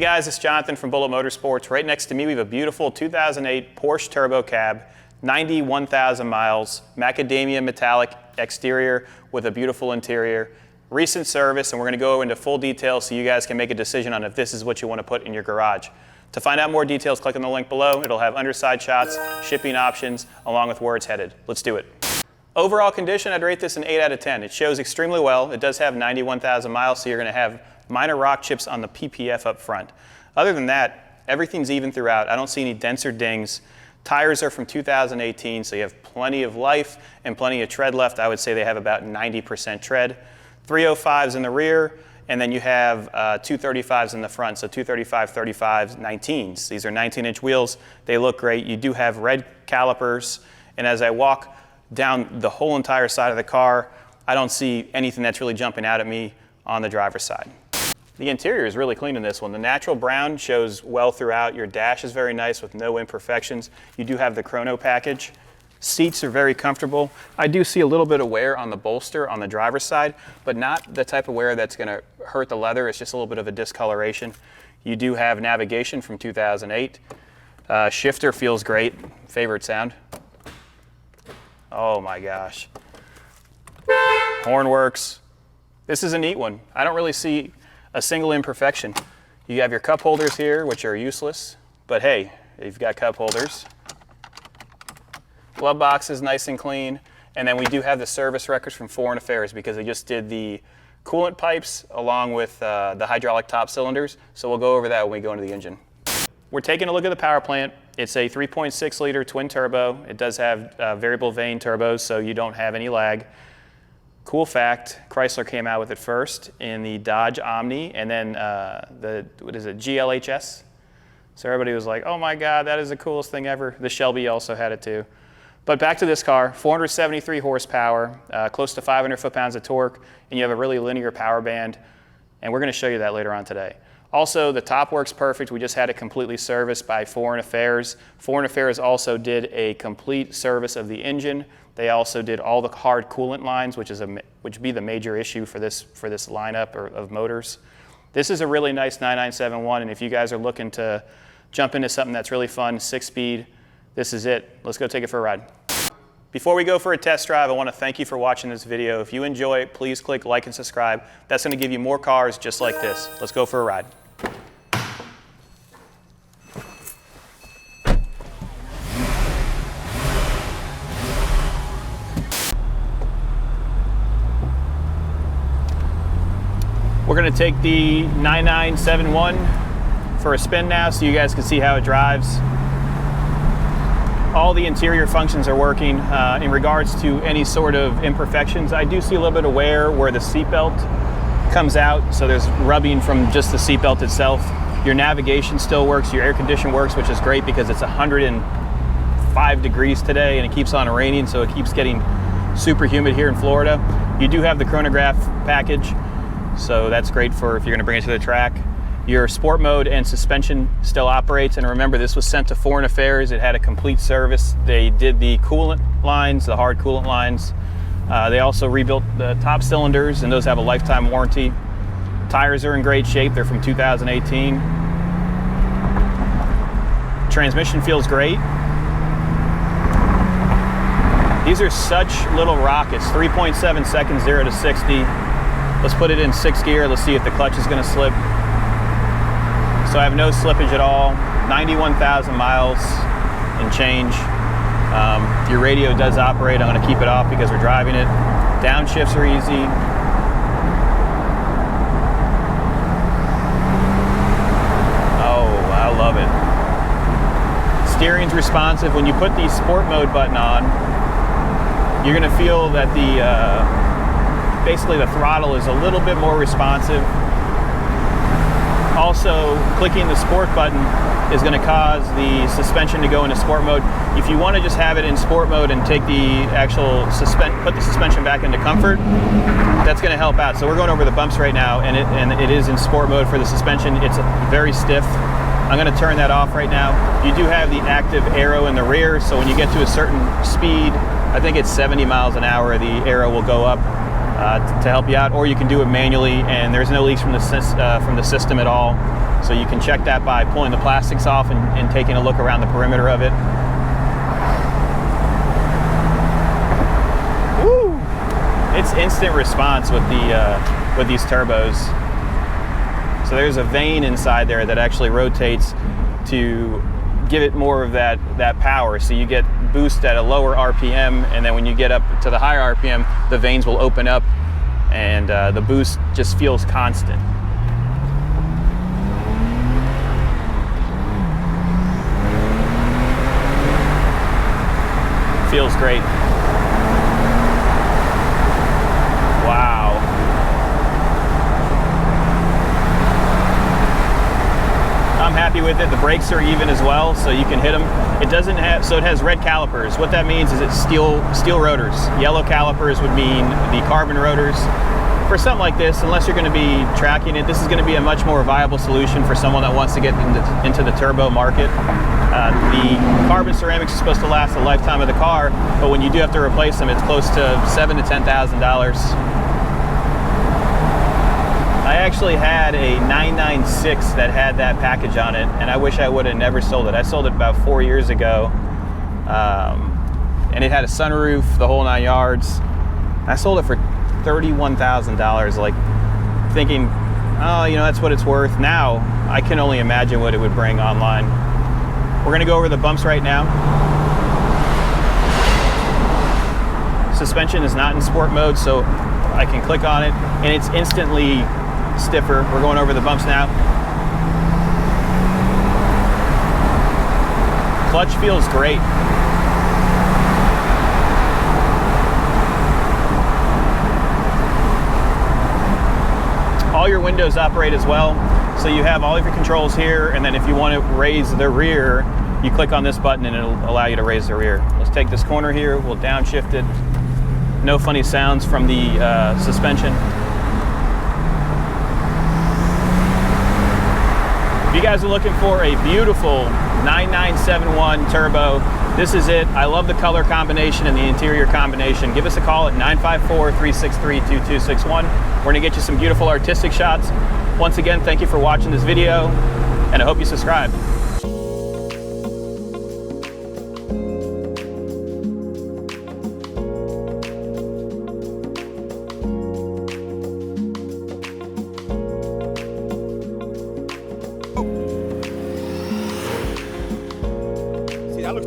guys, it's Jonathan from Bullet Motorsports. Right next to me we have a beautiful 2008 Porsche Turbo Cab, 91,000 miles, macadamia metallic exterior with a beautiful interior. Recent service, and we're going to go into full detail so you guys can make a decision on if this is what you want to put in your garage. To find out more details, click on the link below. It'll have underside shots, shipping options, along with where it's headed. Let's do it. Overall condition, I'd rate this an 8 out of 10. It shows extremely well. It does have 91,000 miles, so you're going to have minor rock chips on the PPF up front. Other than that, everything's even throughout. I don't see any dents or dings. Tires are from 2018, so you have plenty of life and plenty of tread left. I would say they have about 90% tread. 305s in the rear, and then you have 235s in the front, so 235, 35s, 19s. These are 19-inch wheels. They look great. You do have red calipers, and as I walk down the whole entire side of the car, I don't see anything that's really jumping out at me on the driver's side. The interior is really clean in this one. The natural brown shows well throughout. Your dash is very nice with no imperfections. You do have the chrono package. Seats are very comfortable. I do see a little bit of wear on the bolster on the driver's side, but not the type of wear that's going to hurt the leather. It's just a little bit of a discoloration. You do have navigation from 2008. Shifter feels great. Favorite sound. Oh my gosh. Horn works. This is a neat one. I don't really see a single imperfection. You have your cup holders here, which are useless, but hey, you've got cup holders. Glove box is nice and clean, and then we do have the service records from Foreign Affairs because they just did the coolant pipes along with the hydraulic top cylinders, so we'll go over that when we go into the engine. We're taking a look at the power plant. It's a 3.6 liter twin turbo. It does have variable vane turbos, so you don't have any lag. Cool fact, Chrysler came out with it first in the Dodge Omni, and then GLHS. So everybody was like, oh my God, that is the coolest thing ever. The Shelby also had it too. But back to this car, 473 horsepower, close to 500 foot-pounds of torque, and you have a really linear power band, and we're going to show you that later on today. Also, the top works perfect. We just had it completely serviced by Foreign Affairs. Foreign Affairs also did a complete service of the engine. They also did all the hard coolant lines, which would be the major issue for this lineup of motors. This is a really nice 9971, and if you guys are looking to jump into something that's really fun, 6-speed, this is it. Let's go take it for a ride. Before we go for a test drive, I want to thank you for watching this video. If you enjoy it, please click like and subscribe. That's going to give you more cars just like this. Let's go for a ride. We're going to take the 9971 for a spin now so you guys can see how it drives. All the interior functions are working. In regards to any sort of imperfections, I do see a little bit of wear where the seatbelt comes out, so there's rubbing from just the seatbelt itself. Your navigation still works, your air condition works, which is great because it's 105 degrees today and it keeps on raining, so it keeps getting super humid here in Florida. You do have the chronograph package, so that's great for if you're going to bring it to the track. Your sport mode and suspension still operates, and remember, this was sent to Foreign Affairs. It had a complete service. They did the coolant lines, the hard coolant lines. They also rebuilt the top cylinders, and those have a lifetime warranty. Tires are in great shape. They're from 2018. Transmission feels great. These are such little rockets, 3.7 seconds 0 to 60. Let's put it in 6th gear. Let's see if the clutch is going to slip. So I have no slippage at all, 91,000 miles and change. Your radio does operate. I'm going to keep it off because we're driving it. Downshifts are easy. Oh, I love it. Steering's responsive. When you put the sport mode button on, you're going to feel that basically the throttle is a little bit more responsive. Also, clicking the sport button is going to cause the suspension to go into sport mode. If you want to just have it in sport mode and take the actual put the suspension back into comfort, that's going to help out. So we're going over the bumps right now, and it is in sport mode for the suspension. It's very stiff. I'm going to turn that off right now. You do have the active arrow in the rear, so when you get to a certain speed, I think it's 70 miles an hour, the arrow will go up. to help you out, or you can do it manually, and there's no leaks from the system at all. So you can check that by pulling the plastics off and taking a look around the perimeter of it. Woo! It's instant response with these turbos. So there's a vane inside there that actually rotates to give it more of that power. So you get boost at a lower RPM, and then when you get up to the higher RPM, the vanes will open up, and the boost just feels constant. Feels great. Wow. I'm happy with it. The brakes are even as well, so you can hit them. It doesn't have, so it has red calipers. What that means is it's steel rotors. Yellow calipers would mean the carbon rotors. For something like this, unless you're going to be tracking it, this is going to be a much more viable solution for someone that wants to get into the turbo market. The carbon ceramics is supposed to last the lifetime of the car, but when you do have to replace them, it's close to $7,000 to $10,000. I actually had a 996 that had that package on it, and I wish I would have never sold it. I sold it about 4 years ago, and it had a sunroof, the whole 9 yards. I sold it for $31,000, like thinking, oh, you know, that's what it's worth. Now, I can only imagine what it would bring online. We're gonna go over the bumps right now. Suspension is not in sport mode, so I can click on it, and it's instantly stiffer. We're going over the bumps now. Clutch feels great. All your windows operate as well. So you have all of your controls here, and then if you want to raise the rear, you click on this button and it'll allow you to raise the rear. Let's take this corner here, we'll downshift it. No funny sounds from the suspension. If you guys are looking for a beautiful 9971 turbo, this is it. I love the color combination and the interior combination. Give us a call at 954-363-2261. We're gonna get you some beautiful artistic shots. Once again, thank you for watching this video, and I hope you subscribe. See, that looks